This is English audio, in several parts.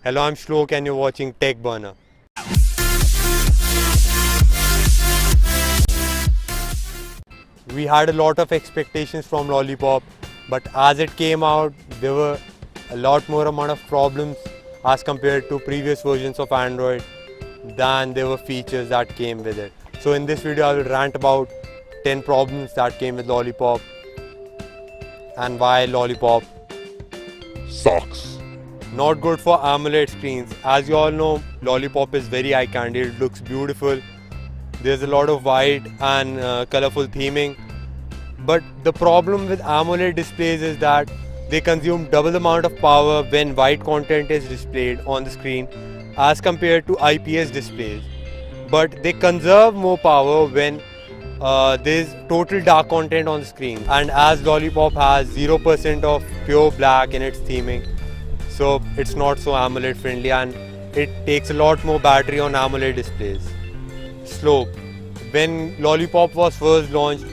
Hello, I'm Shlok and you're watching Tech Burner. We had a lot of expectations from Lollipop, but as it came out, there were a lot more amount of problems as compared to previous versions of Android than there were features that came with it. So in this video, I will rant about 10 problems that came with Lollipop and why Lollipop sucks. not good for AMOLED screens. As you all know, Lollipop is very eye candy. It looks beautiful. There's a lot of white and colorful theming. But the problem with AMOLED displays is that they consume double the amount of power when white content is displayed on the screen as compared to IPS displays. But they conserve more power when there's total dark content on the screen. And as Lollipop has 0% of pure black in its theming, so it's not so AMOLED friendly and it takes a lot more battery on AMOLED displays. Slope. When Lollipop was first launched,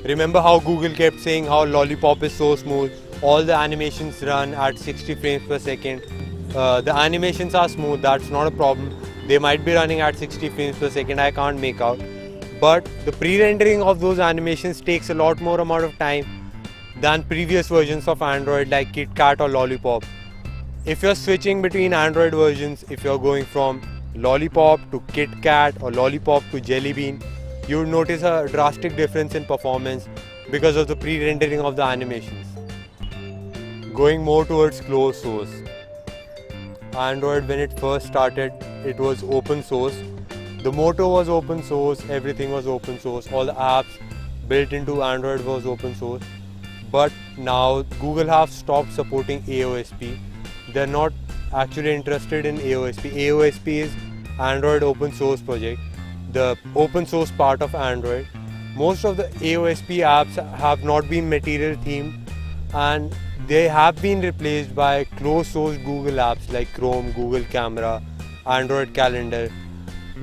remember how Google kept saying how Lollipop is so smooth? All the animations run at 60 frames per second. The animations are smooth, that's not a problem. They might be running at 60 frames per second, I can't make out. But the pre-rendering of those animations takes a lot more amount of time than previous versions of Android like KitKat or Lollipop. If you're switching between Android versions, if you're going from Lollipop to KitKat or Lollipop to Jelly Bean, you would notice a drastic difference in performance because of the pre-rendering of the animations. Going more towards closed source. Android, when it first started, it was open source. The motto was open source, everything was open source, all the apps built into Android was open source. But now Google have stopped supporting AOSP. They're not actually interested in AOSP. AOSP is Android open source project, the open source part of Android. Most of the AOSP apps have not been material themed and they have been replaced by closed source Google apps like Chrome, Google Camera, Android Calendar,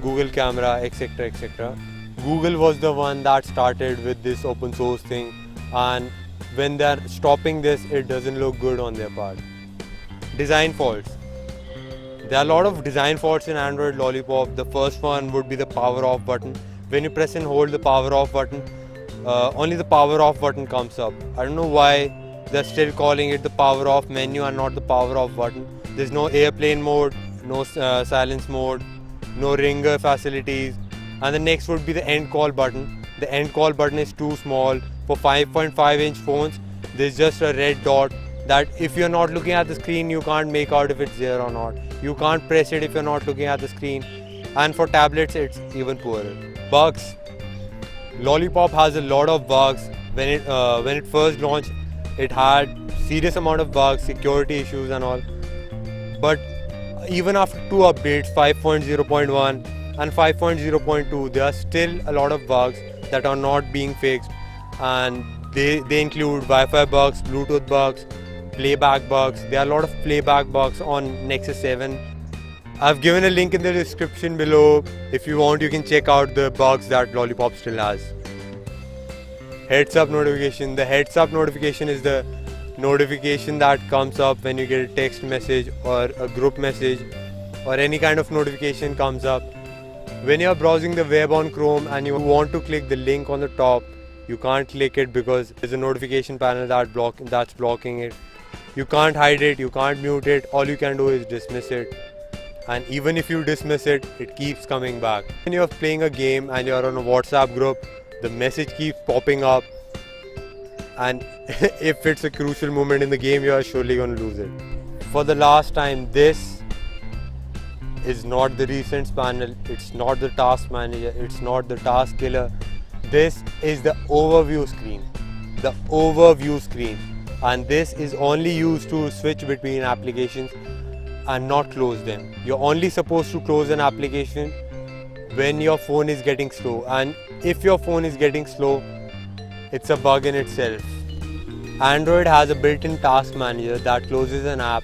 Google Camera, etc. etc. Google was the one that started with this open source thing, and when they're stopping this, it doesn't look good on their part. Design faults. There are a lot of design faults in Android Lollipop. The first one would be the power off button. When you press and hold the power off button, only the power off button comes up. I don't know why they're still calling it the power off menu and not the power off button. There's no airplane mode, no silence mode, no ringer facilities. And the next would be the end call button. The end call button is too small. For 5.5-inch phones, there's just a red dot that if you're not looking at the screen, you can't make out if it's there or not. You can't press it if you're not looking at the screen. And for tablets, it's even poorer. Bugs. Lollipop has a lot of bugs. When it first launched, it had serious amount of bugs, security issues and all. But even after two updates, 5.0.1 and 5.0.2, there are still a lot of bugs that are not being fixed. And they include Wi-Fi bugs, Bluetooth bugs, playback bugs. There are a lot of playback bugs on Nexus 7. I've given a link in the description below. If you want, you can check out the bugs that Lollipop still has. Heads up notification. The heads up notification is the notification that comes up when you get a text message or a group message or any kind of notification comes up. When you're browsing the web on Chrome and you want to click the link on the top, you can't click it because there's a notification panel that's blocking it. You can't hide it, you can't mute it, all you can do is dismiss it. And even if you dismiss it, it keeps coming back. When you're playing a game and you're on a WhatsApp group, the message keeps popping up. And if it's a crucial moment in the game, you are surely going to lose it. For the last time, this is not the recents panel, it's not the task manager, it's not the task killer. This is the overview screen. The overview screen. And this is only used to switch between applications and not close them. You're only supposed to close an application when your phone is getting slow. And if your phone is getting slow, it's a bug in itself. Android has a built-in task manager that closes an app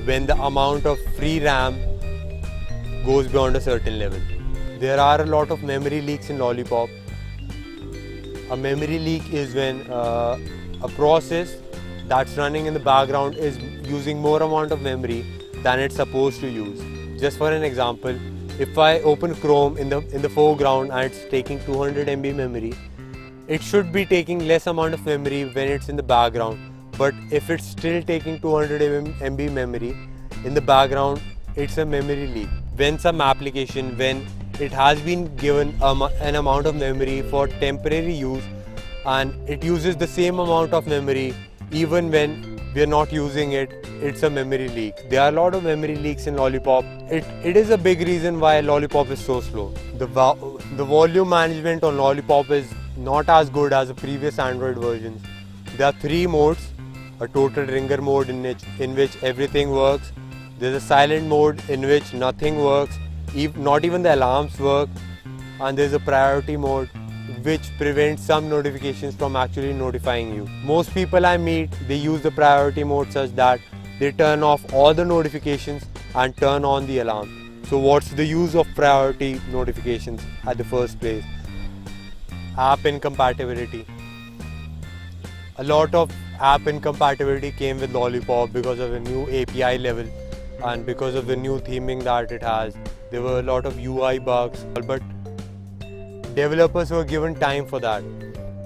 when the amount of free RAM goes beyond a certain level. There are a lot of memory leaks in Lollipop. A memory leak is when a process that's running in the background is using more amount of memory than it's supposed to use. Just for an example, if I open Chrome in the foreground and it's taking 200 MB memory, it should be taking less amount of memory when it's in the background. But if it's still taking 200 MB memory in the background, it's a memory leak. When some application, when it has been given an amount of memory for temporary use and it uses the same amount of memory even when we are not using it, it's a memory leak. There are a lot of memory leaks in Lollipop. It is a big reason why Lollipop is so slow. The volume management on Lollipop is not as good as the previous Android versions. There are 3 modes: a total ringer mode in which everything works. There's a silent mode in which nothing works, not even the alarms work, and there's a priority mode which prevents some notifications from actually notifying you. Most people I meet, they use the priority mode such that they turn off all the notifications and turn on the alarm. So what's the use of priority notifications at the first place? App incompatibility. A lot of app incompatibility came with Lollipop because of a new API level and because of the new theming that it has. There were a lot of UI bugs, but developers were given time for that,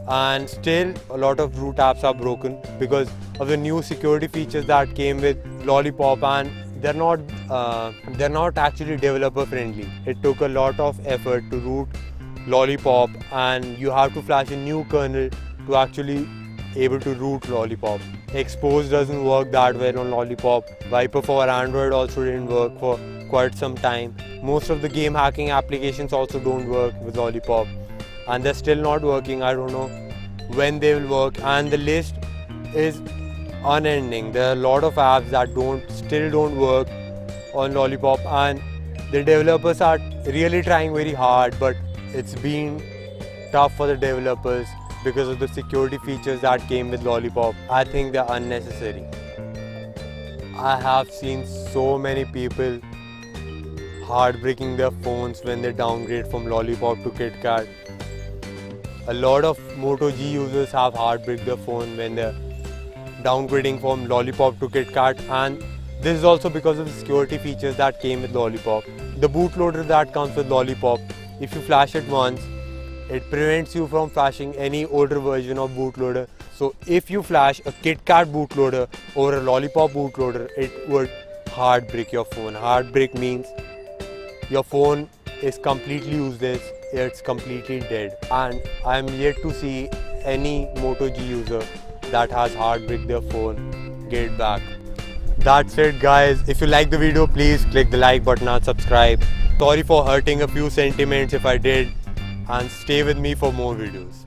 and still a lot of root apps are broken because of the new security features that came with Lollipop, and they're not actually developer friendly. It took a lot of effort to root Lollipop, and you have to flash a new kernel to actually able to root Lollipop. Expose doesn't work that well on Lollipop. Viper for Android also didn't work for quite some time. Most of the game hacking applications also don't work with Lollipop, and they're still not working. I don't know when they will work, and the list is unending. There are a lot of apps that still don't work on Lollipop, and the developers are really trying very hard, but it's been tough for the developers because of the security features that came with Lollipop. I think they're unnecessary. I have seen so many people heartbreaking their phones when they downgrade from Lollipop to KitKat. A lot of Moto G users have heartbreak their phone when they're downgrading from Lollipop to KitKat, and this is also because of the security features that came with Lollipop. The bootloader that comes with Lollipop, if you flash it once, it prevents you from flashing any older version of bootloader. So if you flash a KitKat bootloader or a Lollipop bootloader, it would heartbreak your phone. Heartbreak means your phone is completely useless, it's completely dead. And I'm yet to see any Moto G user that has heartbreak their phone get back. That's it guys. If you like the video, please click the like button and subscribe. Sorry for hurting a few sentiments if I did, and stay with me for more videos.